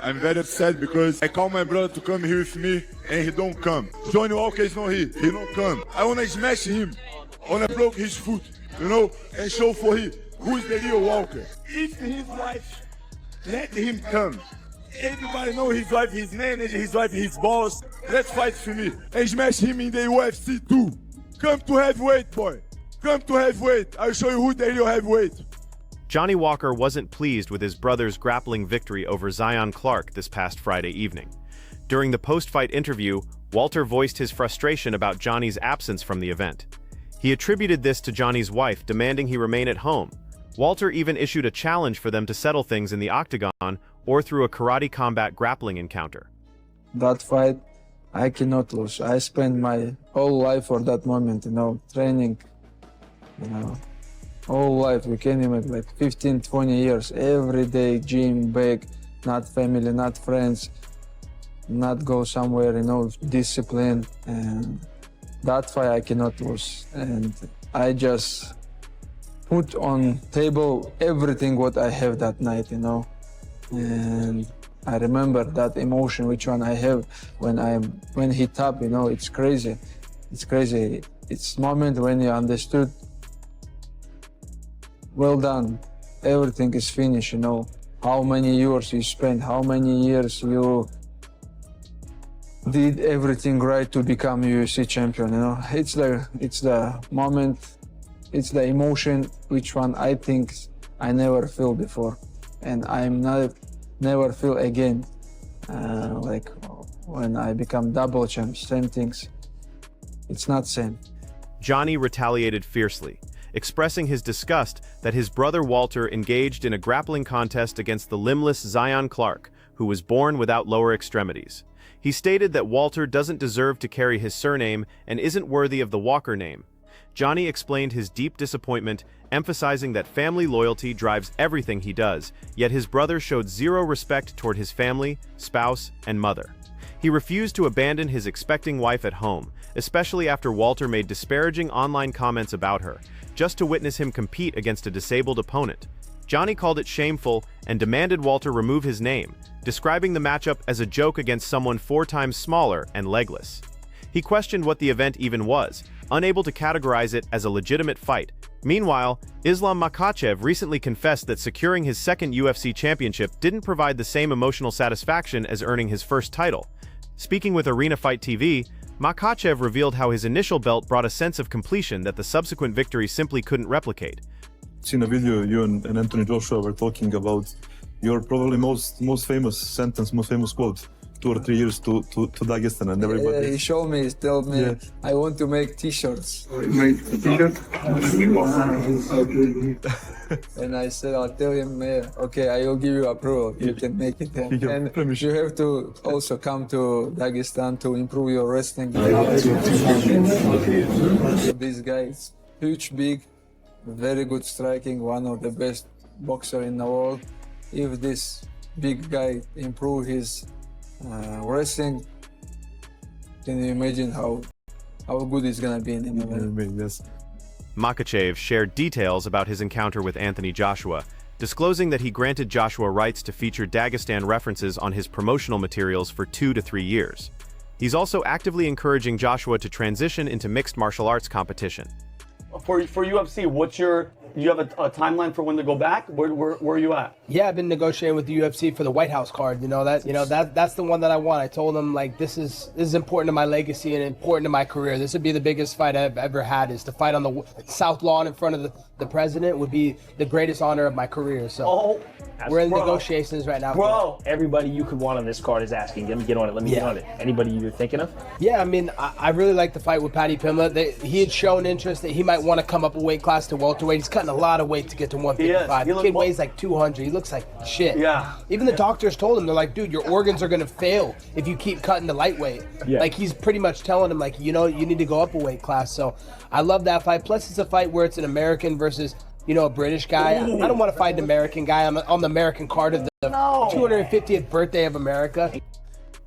I'm very upset because I call my brother to come here with me and he don't come. Johnny Walker is not here, he don't come. I wanna smash him, I wanna block his foot, you know, and show for him who is the real Walker. If his wife, let him come. Everybody know his wife, his manager, his wife, his boss. Let's fight for me and smash him in the UFC too. Come to heavyweight, boy. Come to heavyweight. I'll show you who the real heavyweight. Johnny Walker wasn't pleased with his brother's grappling victory over Zion Clark this past Friday evening. During the post-fight interview, Walter voiced his frustration about Johnny's absence from the event. He attributed this to Johnny's wife demanding he remain at home. Walter even issued a challenge for them to settle things in the octagon or through a karate combat grappling encounter. That fight, I cannot lose. I spent my whole life for that moment, you know, training, you know, whole life. You can imagine, like 15, 20 years, every day, gym, back, not family, not friends, not go somewhere, you know, discipline. And that fight I cannot lose. And I just put on table everything what I have that night, you know. And I remember that emotion, which one I have when he tapped, you know, it's crazy. It's crazy. It's moment when you understood, well done, everything is finished, you know. How many years you spent, how many years you did everything right to become UFC champion, you know. It's the moment, it's the emotion, which one I think I never feel before. And I'm never feel again, like when I become double champ, same things. It's not same. Johnny retaliated fiercely, expressing his disgust that his brother Walter engaged in a grappling contest against the limbless Zion Clark, who was born without lower extremities. He stated that Walter doesn't deserve to carry his surname and isn't worthy of the Walker name. Johnny explained his deep disappointment, emphasizing that family loyalty drives everything he does, yet his brother showed zero respect toward his family, spouse, and mother. He refused to abandon his expecting wife at home, especially after Walter made disparaging online comments about her, just to witness him compete against a disabled opponent. Johnny called it shameful and demanded Walter remove his name, describing the matchup as a joke against someone 4 times smaller and legless. He questioned what the event even was, unable to categorize it as a legitimate fight. Meanwhile, Islam Makachev recently confessed that securing his second UFC championship didn't provide the same emotional satisfaction as earning his first title. Speaking with Arena Fight TV, Makachev revealed how his initial belt brought a sense of completion that the subsequent victory simply couldn't replicate. In a video, you and Anthony Joshua were talking about your probably most famous sentence, most famous quote. 2 or 3 years to Dagestan and everybody. Yeah, he showed me, he told me, yeah. I want to make t-shirts. Make a t-shirt? And I said, I'll tell him, yeah, okay, I will give you approval. You can make it. And you have to also come to Dagestan to improve your wrestling. This guy is huge, big, very good striking, one of the best boxer in the world. If this big guy improve his wrestling, can you imagine how good he's gonna be in MMA? Yes. Makachev shared details about his encounter with Anthony Joshua, disclosing that he granted Joshua rights to feature Dagestan references on his promotional materials for 2 to 3 years. He's also actively encouraging Joshua to transition into mixed martial arts competition. For UFC, do you have a timeline for when to go back? Where are you at? Yeah, I've been negotiating with the UFC for the White House card. That's the one that I want. I told them, like, this is important to my legacy and important to my career. This would be the biggest fight I've ever had. Is to fight on the South Lawn in front of the president would be the greatest honor of my career. So we're in negotiations right now. Bro, everybody you could want on this card is asking, let me get on it, let me get on it. Anybody you're thinking of? Yeah, I mean, I really like the fight with Paddy Pimblett. He had shown interest that he might want to come up a weight class to welterweight. He's cutting a lot of weight to get to 155. The kid weighs like 200. He looks like shit. Yeah. Even the doctors told him, they're like, dude, your organs are going to fail if you keep cutting to lightweight. Yeah. Like, he's pretty much telling him, like, you need to go up a weight class. So I love that fight. Plus, it's a fight where it's an American versus, a British guy. I don't want to fight an American guy. I'm on the American card of the 250th birthday of America.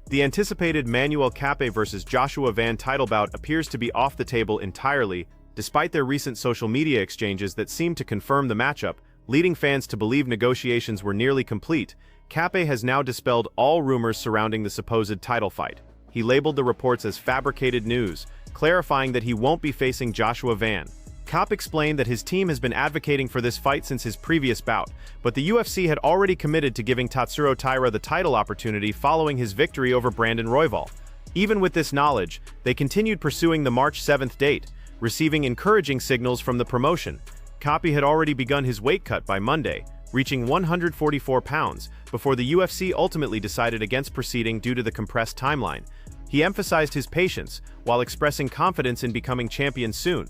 The anticipated Manel Kape versus Joshua Van title bout appears to be off the table entirely, despite their recent social media exchanges that seem to confirm the matchup, leading fans to believe negotiations were nearly complete. Kape has now dispelled all rumors surrounding the supposed title fight. He labeled the reports as fabricated news, clarifying that he won't be facing Joshua Van. Kape explained that his team has been advocating for this fight since his previous bout, but the UFC had already committed to giving Tatsuro Taira the title opportunity following his victory over Brandon Royval. Even with this knowledge, they continued pursuing the March 7th date, receiving encouraging signals from the promotion. Kape had already begun his weight cut by Monday, reaching 144 pounds, before the UFC ultimately decided against proceeding due to the compressed timeline. He emphasized his patience, while expressing confidence in becoming champion soon.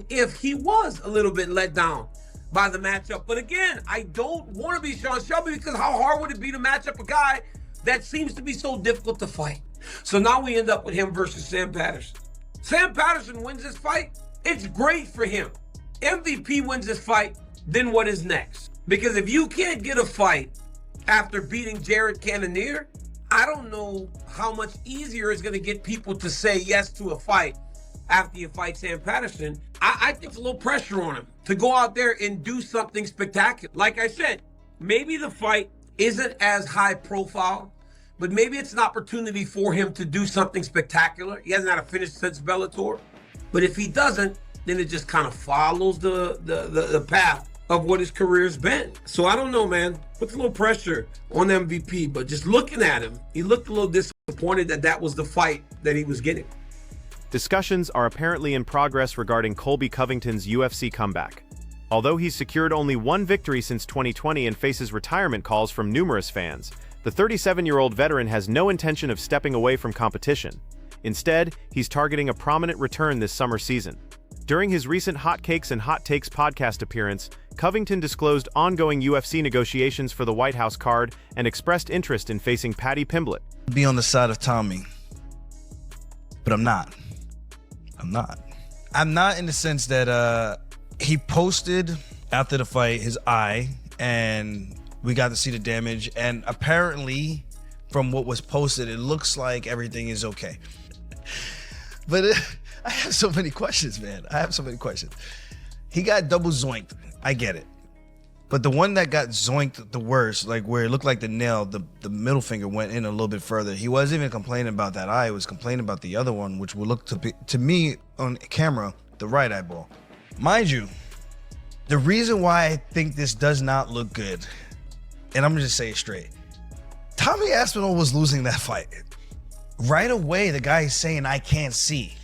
If he was a little bit let down by the matchup, but again, I don't want to be Sean Shelby because how hard would it be to match up a guy that seems to be so difficult to fight? So now we end up with him versus Sam Patterson. Sam Patterson wins this fight, it's great for him. MVP wins this fight, then what is next? Because if you can't get a fight after beating Jared Cannonier, I don't know how much easier it's going to get people to say yes to a fight after you fight Sam Patterson. I think it's a little pressure on him to go out there and do something spectacular. Like I said, maybe the fight isn't as high profile, but maybe it's an opportunity for him to do something spectacular. He hasn't had a finish since Bellator. But if he doesn't, then it just kind of follows the path of what his career's been. So I don't know, man. Puts a little pressure on MVP, but just looking at him, he looked a little disappointed that was the fight that he was getting. Discussions are apparently in progress regarding Colby Covington's UFC comeback. Although he's secured only one victory since 2020 and faces retirement calls from numerous fans, the 37-year-old veteran has no intention of stepping away from competition. Instead, he's targeting a prominent return this summer season. During his recent Hot Cakes and Hot Takes podcast appearance, Covington disclosed ongoing UFC negotiations for the White House card and expressed interest in facing Paddy Pimblett. Be on the side of Tommy, but I'm not. I'm not in the sense that he posted after the fight his eye, and we got to see the damage, and apparently from what was posted, it looks like everything is okay. But I have so many questions, man. I have so many questions. He got double zoinked. I get it. But the one that got zoinked the worst, like where it looked like the nail, the middle finger went in a little bit further. He wasn't even complaining about that eye. He was complaining about the other one, which would look to me on camera, the right eyeball. Mind you, the reason why I think this does not look good, and I'm gonna just say it straight, Tommy Aspinall was losing that fight. Right away, the guy is saying, I can't see.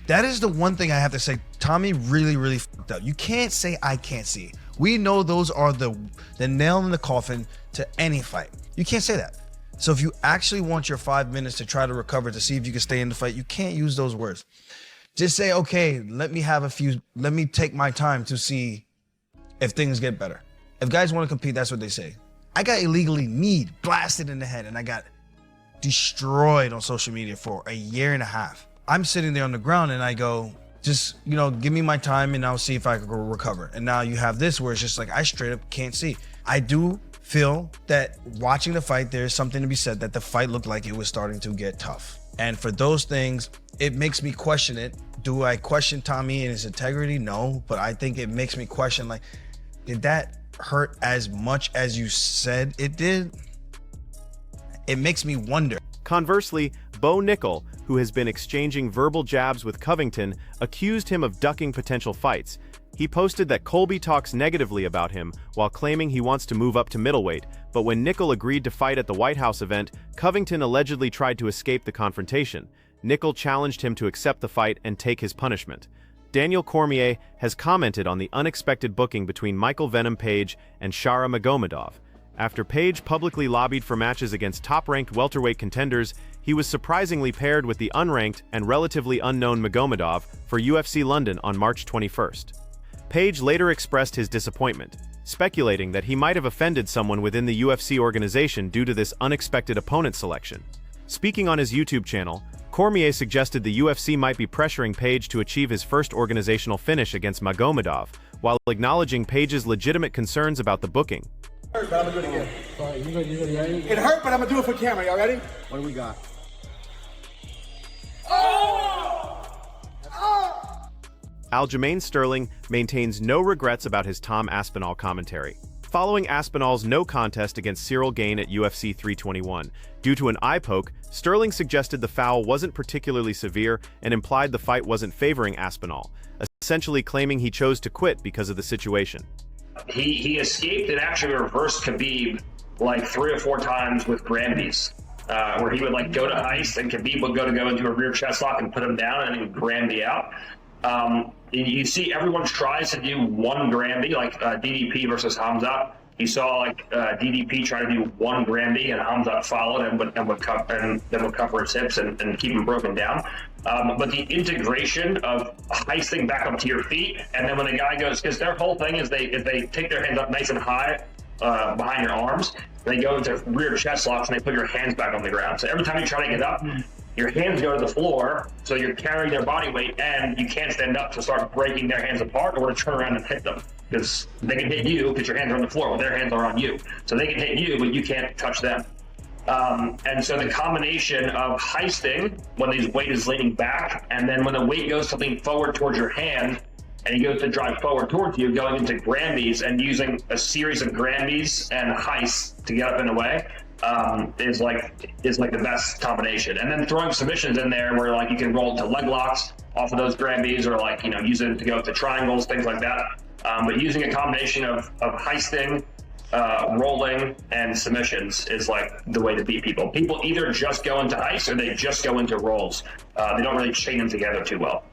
That is the one thing I have to say. Tommy really fucked up. You can't say I can't see. We know those are the nail in the coffin to any fight. You can't say that. So if you actually want your 5 minutes to try to recover to see if you can stay in the fight, you can't use those words. Just say, okay, let me take my time to see if things get better. If guys want to compete, that's what they say. I got illegally kneed, blasted in the head, and I got destroyed on social media for a year and a half. I'm sitting there on the ground and I go, just, give me my time and I'll see if I can go recover. And now you have this where it's just like, I straight up can't see. I do feel that watching the fight, there's something to be said that the fight looked like it was starting to get tough. And for those things, it makes me question it. Do I question Tommy and his integrity? No, but I think it makes me question, like, did that hurt as much as you said it did? It makes me wonder. Conversely, Bo Nickal, who has been exchanging verbal jabs with Covington, accused him of ducking potential fights. He posted that Colby talks negatively about him while claiming he wants to move up to middleweight, but when Nickal agreed to fight at the White House event, Covington allegedly tried to escape the confrontation. Nickal challenged him to accept the fight and take his punishment. Daniel Cormier has commented on the unexpected booking between Michael Venom Paige and Shara Magomedov. After Paige publicly lobbied for matches against top-ranked welterweight contenders, he was surprisingly paired with the unranked and relatively unknown Magomedov for UFC London on March 21st. Paige later expressed his disappointment, speculating that he might have offended someone within the UFC organization due to this unexpected opponent selection. Speaking on his YouTube channel, Cormier suggested the UFC might be pressuring Paige to achieve his first organizational finish against Magomedov, while acknowledging Paige's legitimate concerns about the booking. But I'm gonna do it again. Sorry, you ready? It hurt, but I'm gonna do it for camera. Y'all ready? What do we got? Aljamain Sterling maintains no regrets about his Tom Aspinall commentary. following Aspinall's no contest against Cyril Gane at UFC 321. Due to an eye poke, Sterling suggested the foul wasn't particularly severe and implied the fight wasn't favoring Aspinall, essentially claiming he chose to quit because of the situation. He escaped and actually reversed Khabib like 3 or 4 times with Granby's, where he would like go to ice and Khabib would go into a rear chest lock and put him down and he would Granby out. You see everyone tries to do one Granby, like DDP versus Khamzat. You saw like DDP try to do one Granby and Khamzat followed and would cover his hips and keep him broken down. But the integration of heisting back up to your feet, and then when the guy goes, because their whole thing is they take their hands up nice and high behind your arms, they go into rear chest locks and they put your hands back on the ground. So every time you try to get up, your hands go to the floor, so you're carrying their body weight, and you can't stand up to start breaking their hands apart or to turn around and hit them. Because they can hit you because your hands are on the floor, well, their hands are on you. So they can hit you, but you can't touch them. And so the combination of heisting, when his weight is leaning back, and then when the weight goes something forward towards your hand, and he goes to drive forward towards you, going into Granbys and using a series of Granbys and heists to get up and away, is like the best combination. And then throwing submissions in there where like you can roll to leg locks off of those Granbys, or like, you know, use it to go to triangles, things like that. But using a combination of heisting, rolling, and submissions is like the way to beat people. People either just go into heist or they just go into rolls. They don't really chain them together too well.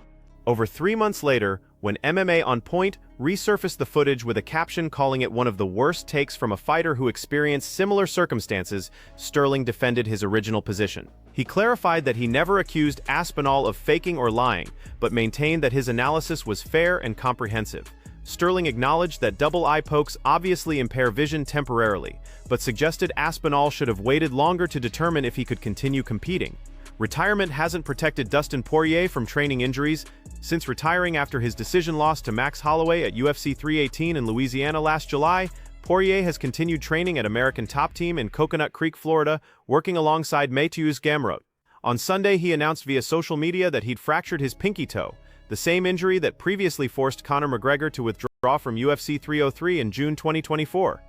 Over 3 months later, when MMA On Point resurfaced the footage with a caption calling it one of the worst takes from a fighter who experienced similar circumstances, Sterling defended his original position. He clarified that he never accused Aspinall of faking or lying, but maintained that his analysis was fair and comprehensive. Sterling acknowledged that double eye pokes obviously impair vision temporarily, but suggested Aspinall should have waited longer to determine if he could continue competing. Retirement hasn't protected Dustin Poirier from training injuries. Since retiring after his decision loss to Max Holloway at UFC 318 in Louisiana last July, Poirier has continued training at American Top Team in Coconut Creek, Florida, working alongside Mateusz Gamrot. On Sunday, he announced via social media that he'd fractured his pinky toe, the same injury that previously forced Conor McGregor to withdraw from UFC 303 in June 2024.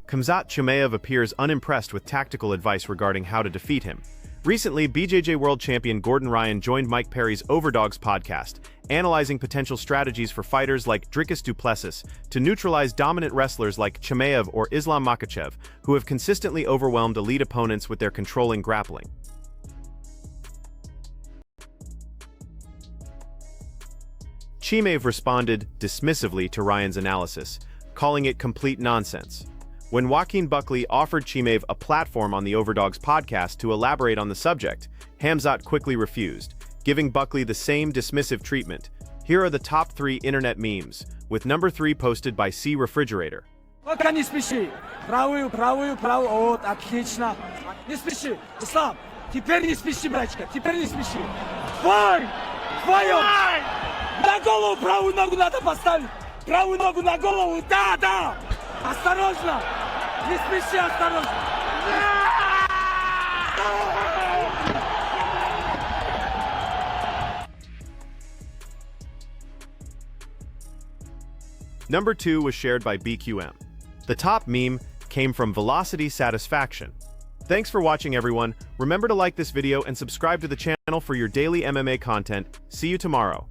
Khamzat Chimaev appears unimpressed with tactical advice regarding how to defeat him. Recently, BJJ World Champion Gordon Ryan joined Mike Perry's Overdogs podcast, analyzing potential strategies for fighters like Dricus du Plessis to neutralize dominant wrestlers like Chimaev or Islam Makachev, who have consistently overwhelmed elite opponents with their controlling grappling. Chimaev responded dismissively to Ryan's analysis, calling it complete nonsense. When Joaquin Buckley offered Chimaev a platform on the Overdogs podcast to elaborate on the subject, Khamzat quickly refused, giving Buckley the same dismissive treatment. Here are the top 3 internet memes, with number 3 posted by C Refrigerator. Пока не спеши. Правую. Вот, отлично. Не спеши. Ислам, теперь не спеши, братчика. Теперь не спеши. Твой! На голову правую ногу надо поставить. Правую ногу на голову. Да. Осторожно. Не спеши, осторожно. Number 2 was shared by BQM. The top meme came from Velocity Satisfaction. Thanks for watching, everyone. Remember to like this video and subscribe to the channel for your daily MMA content. See you tomorrow.